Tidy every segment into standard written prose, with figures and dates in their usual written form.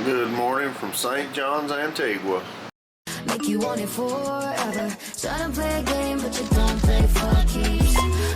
Good morning from St. John's, Antigua. Make you want it forever. Trying to play a game, but you don't play for keeps.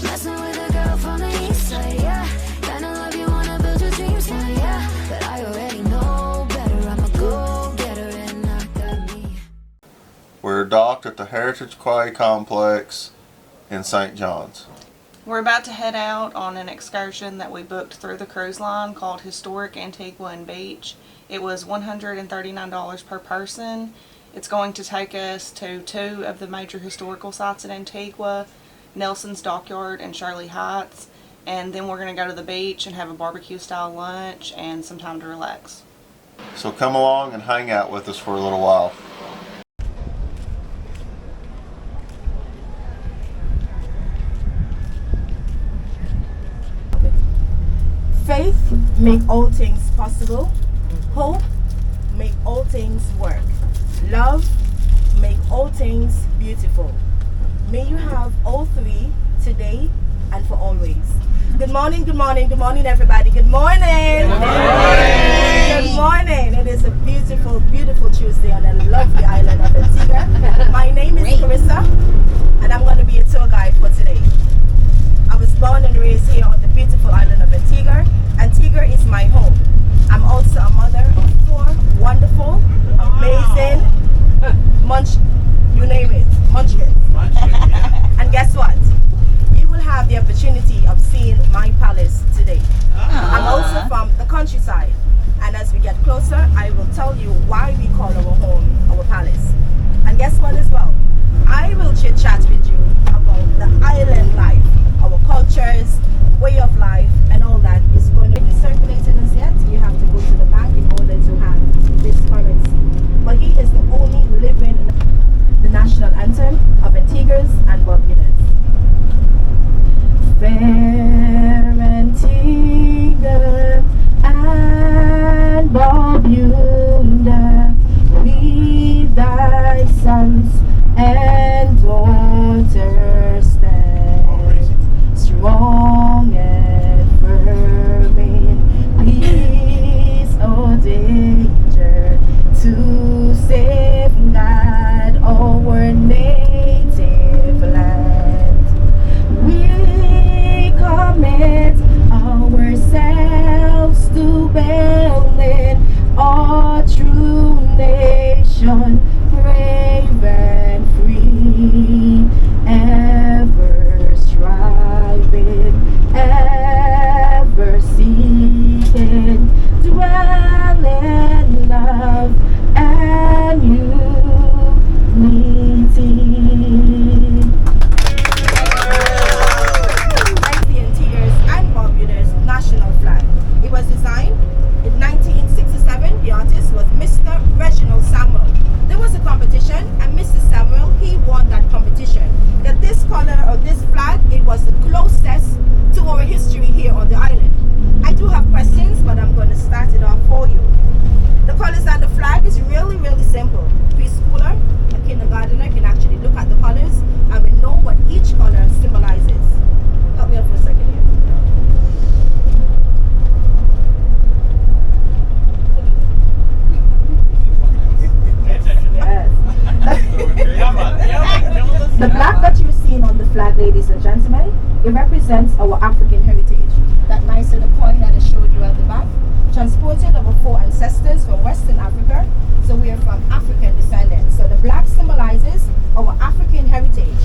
Messing with a girl from the east side, yeah. Kinda love you, wanna build your dreams now, yeah. But I already know better. I'm a go-getter and I got me. We're docked at the Heritage Quay Complex in St. John's. We're about to head out on an excursion that we booked through the cruise line called Historic Antigua and Beach. It was $139 per person. It's going to take us to two of the major historical sites in Antigua, Nelson's Dockyard and Shirley Heights, and then we're going to go to the beach and have a barbecue style lunch and some time to relax. So come along and hang out with us for a little while. Faith make all things possible. Hope make all things work. Love make all things beautiful. May you have all three today and for always. Good morning, good morning, good morning everybody. Good morning. Good morning. Good morning. It is a beautiful, beautiful Tuesday on the lovely island of Antigua. My name is Carissa and I'm going to be a tour guide for today. I was born and raised here on the beautiful island of Antigua. Antigua is my home. I'm also a mother of four wonderful, amazing, you name it, munchkins. And guess what? You will have the opportunity of seeing my palace today. I'm also from the countryside. And as we get closer, I will tell you why we call our home our palace. And guess what as well? I will chit chat with you about the island life, our cultures, way of life, and all that is going to be circulating as yet. You have to go to the bank in order to have this currency. But he is the only living the national anthem of Antiguans and Barbudas. Fair Antigua and Barbuda, we thy sons and daughters stand strong and firm in peace or danger to safeguard our native land. We commit ourselves to building our true nation, brave and free, ever striving, ever seeking, dwell in love and unity. Like the Antigua's and Barbuda's national flag. It was designed in 1967. The artist was Mr. Reginald Samuel. There was a competition and Mr. Samuel, he won that competition. That this color or this flag, it was the closest to our history here on the island. I do have questions, but I'm going to start it off for you. The colors on the flag is really, really simple. Preschooler, a kindergartner can actually look at the colors and we know what each color symbolizes. Help me out for a second here. Yes. The black that you're seeing on the flag, ladies and gentlemen, it represents our African heritage. That nice little coin that I showed you at the back, transported our four ancestors from Western Africa, so we are from African descendants. So the black symbolizes our African heritage.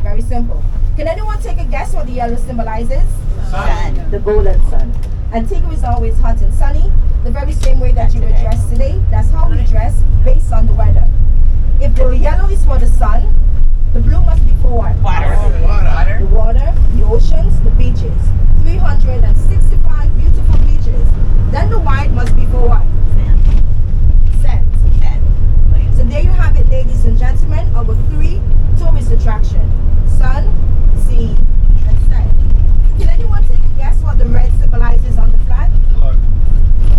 Very simple. Can anyone take a guess what the yellow symbolizes? Sun. The golden sun. Antigua is always hot and sunny, the very same way that you were dressed today. That's how we dress based on the weather. If the yellow is for the sun, the blue must be for what? Water. The water, the oceans, the beaches. 365 beautiful beaches. Then the white must be for what? Sand. So there you have it, ladies and gentlemen, our three tourist attractions: sun, sea, and sand. Can anyone take a guess what the red symbolizes on the flag? Blood.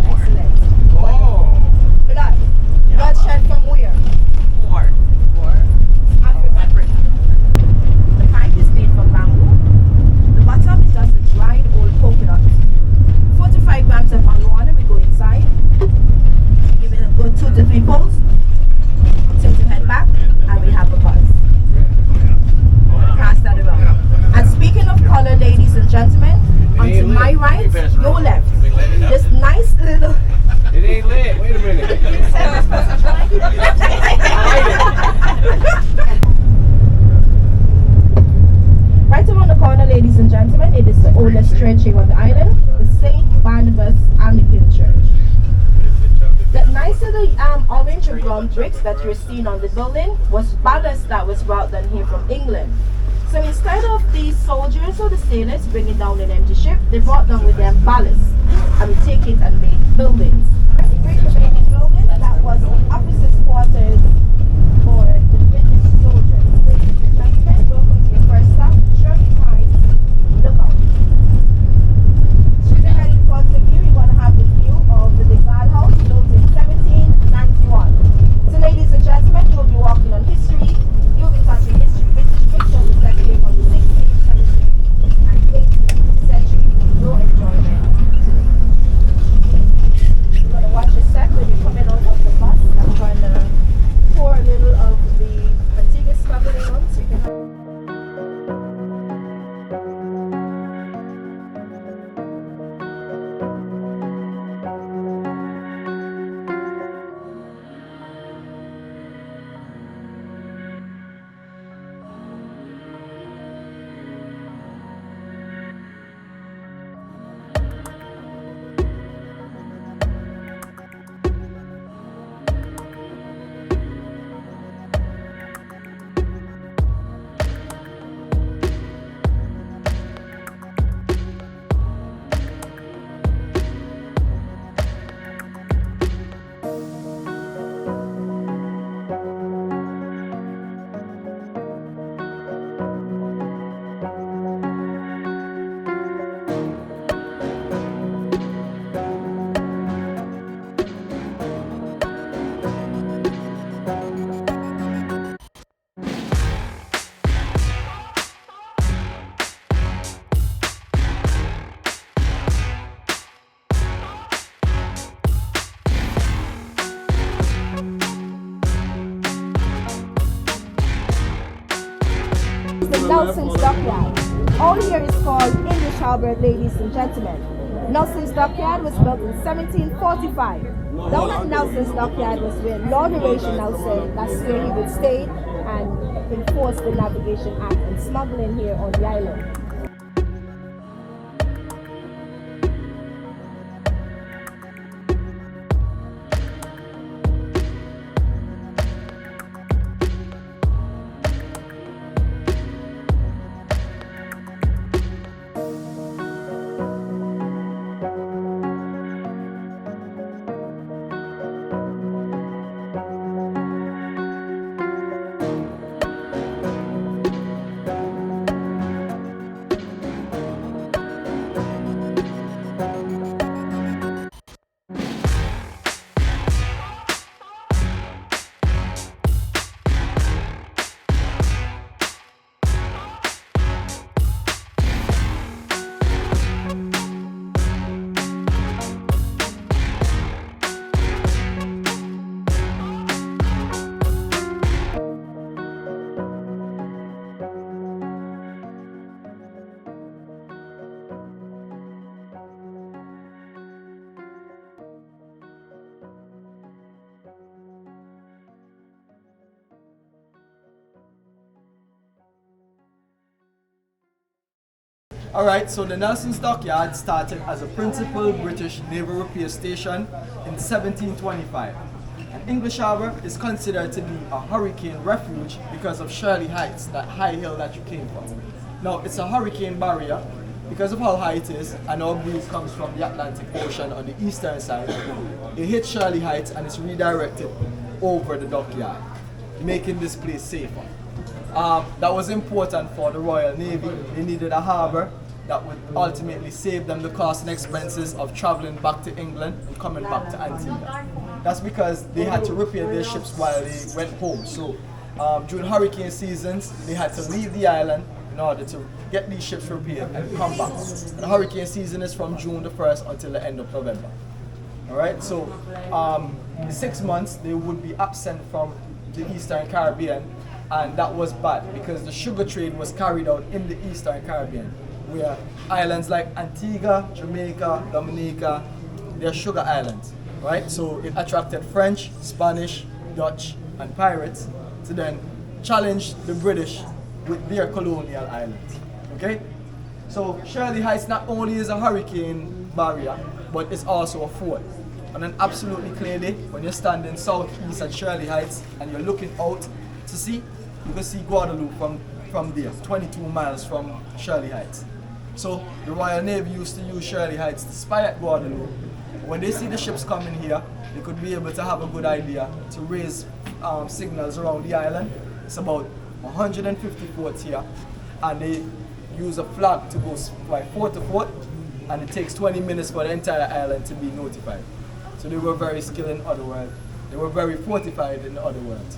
Excellent. Oh. Blood. Blood shed from where? War. Africa. The pipe is made from bamboo. The bottom is just a dried old coconut. 45 grams of marijuana will go inside. vehicles to head back, and we have a bus. Pass that around. And speaking of color, ladies and gentlemen, onto my right, your left, this nice little. It ain't lit. Wait a minute. Right around the corner, ladies and gentlemen, it is the oldest church here on the island, the St. Barnabas Anglican Church. That nice little orange and brown bricks that you're seeing on the building was ballast that was brought down here from England. So instead of the soldiers or the sailors bringing down an empty ship, they brought down with them ballast and we take it and make buildings. That's a great remaining building that was the officers' quarters for the British soldiers. Ladies and gentlemen, welcome to your first stop, Shirley Heights, Lookout. Straight ahead in front of you, you're going to have the view of the Legal House built in 1791. So ladies and gentlemen, you'll be walking on history, you'll be touching history, British pictures that came from the 16th, 17th and 18th century for your enjoyment today. You're going to watch your step when you're coming out of the bus. I'm going to pour a little of the Antigua smuggling on so you can have. Nelson's Dockyard. All here is called English Harbour, ladies and gentlemen. Nelson's Dockyard was built in 1745. Down at Nelson's Dockyard was where Lord Horatio Nelson, that's where he would stay and enforce the Navigation Act and smuggling here on the island. Alright, so the Nelson's Dockyard started as a principal British naval repair station in 1725. And English Harbour is considered to be a hurricane refuge because of Shirley Heights, that high hill that you came from. Now, it's a hurricane barrier because of how high it is, and our breeze comes from the Atlantic Ocean on the eastern side. It hits Shirley Heights and it's redirected over the Dockyard, making this place safer. That was important for the Royal Navy. They needed a harbour that would ultimately save them the cost and expenses of travelling back to England and coming back to Antigua. That's because they had to repair their ships while they went home. So during hurricane seasons, they had to leave the island in order to get these ships repaired and come back. And the hurricane season is from June the 1st until the end of November. Alright, so in 6 months they would be absent from the Eastern Caribbean, and that was bad because the sugar trade was carried out in the Eastern Caribbean, where islands like Antigua, Jamaica, Dominica, they're sugar islands, right? So it attracted French, Spanish, Dutch, and pirates to then challenge the British with their colonial islands, okay? So Shirley Heights not only is a hurricane barrier, but it's also a fort. On an absolutely clear day, when you're standing southeast at Shirley Heights and you're looking out to sea, you can see Guadeloupe from there, 22 miles from Shirley Heights. So the Royal Navy used to use Shirley Heights to spy at Guadeloupe. When they see the ships coming here, they could be able to have a good idea to raise signals around the island. It's about 150 forts here, and they use a flag to go by fort to fort, and it takes 20 minutes for the entire island to be notified. So they were very skilled in other words. They were very fortified in other words.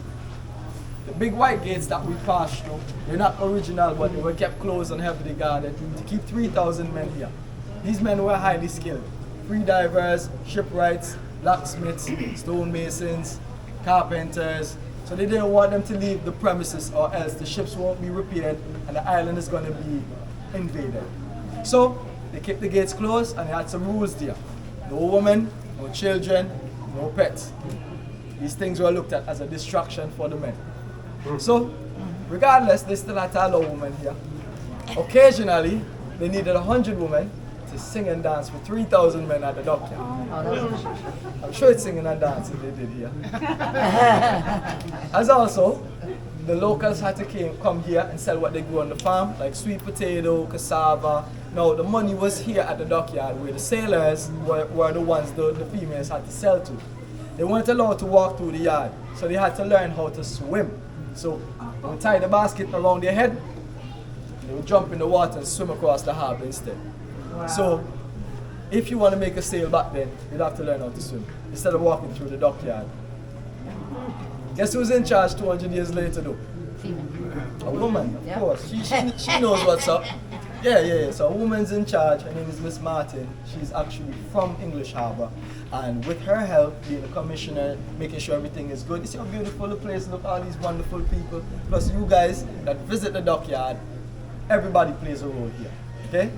The big white gates that we passed through, they're not original, but they were kept closed and heavily guarded to keep 3,000 men here. These men were highly skilled. Free divers, shipwrights, blacksmiths, stonemasons, carpenters. So they didn't want them to leave the premises, or else the ships won't be repaired and the island is going to be invaded. So they kept the gates closed, and they had some rules there. No women, no children, no pets. These things were looked at as a distraction for the men. So regardless, they still had to allow women here. Occasionally, they needed 100 women to sing and dance for 3,000 men at the Dockyard. I'm sure it's singing and dancing they did here. As also, the locals had to come here and sell what they grew on the farm, like sweet potato, cassava. Now, the money was here at the Dockyard, where the sailors were the ones the females had to sell to. They weren't allowed to walk through the yard, so they had to learn how to swim. So they would tie the basket around their head, they would jump in the water and swim across the harbor instead. Wow. So if you want to make a sail back then, you'd have to learn how to swim instead of walking through the Dockyard. Guess who's in charge 200 years later though? A woman, of course. She knows what's up. Yeah. So a woman's in charge. Her name is Miss Martin. She's actually from English Harbor. And with her help, being a commissioner, making sure everything is good. You see how beautiful the place, look, all these wonderful people. Plus you guys that visit the Dockyard, everybody plays a role here, okay?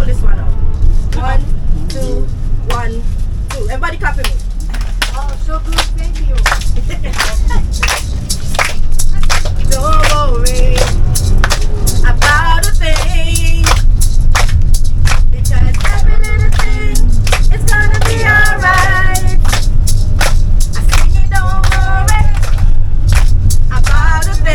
This one out. 1, 2, 1, 2. Everybody clapping me. Oh, so good, thank you. Don't worry about a thing, because every little thing is gonna be alright. I sing it, don't worry about a thing.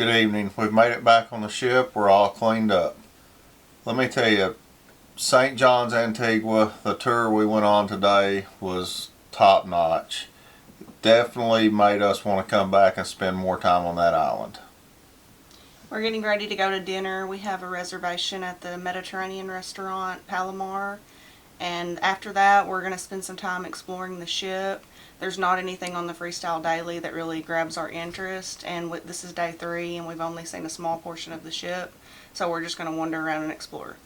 Good evening. We've made it back on the ship. We're all cleaned up. Let me tell you, St. John's, Antigua, the tour we went on today was top notch. Definitely made us want to come back and spend more time on that island. We're getting ready to go to dinner. We have a reservation at the Mediterranean restaurant, Palomar. And after that, we're going to spend some time exploring the ship. There's not anything on the Freestyle Daily that really grabs our interest. And this is day 3, and we've only seen a small portion of the ship. So we're just going to wander around and explore.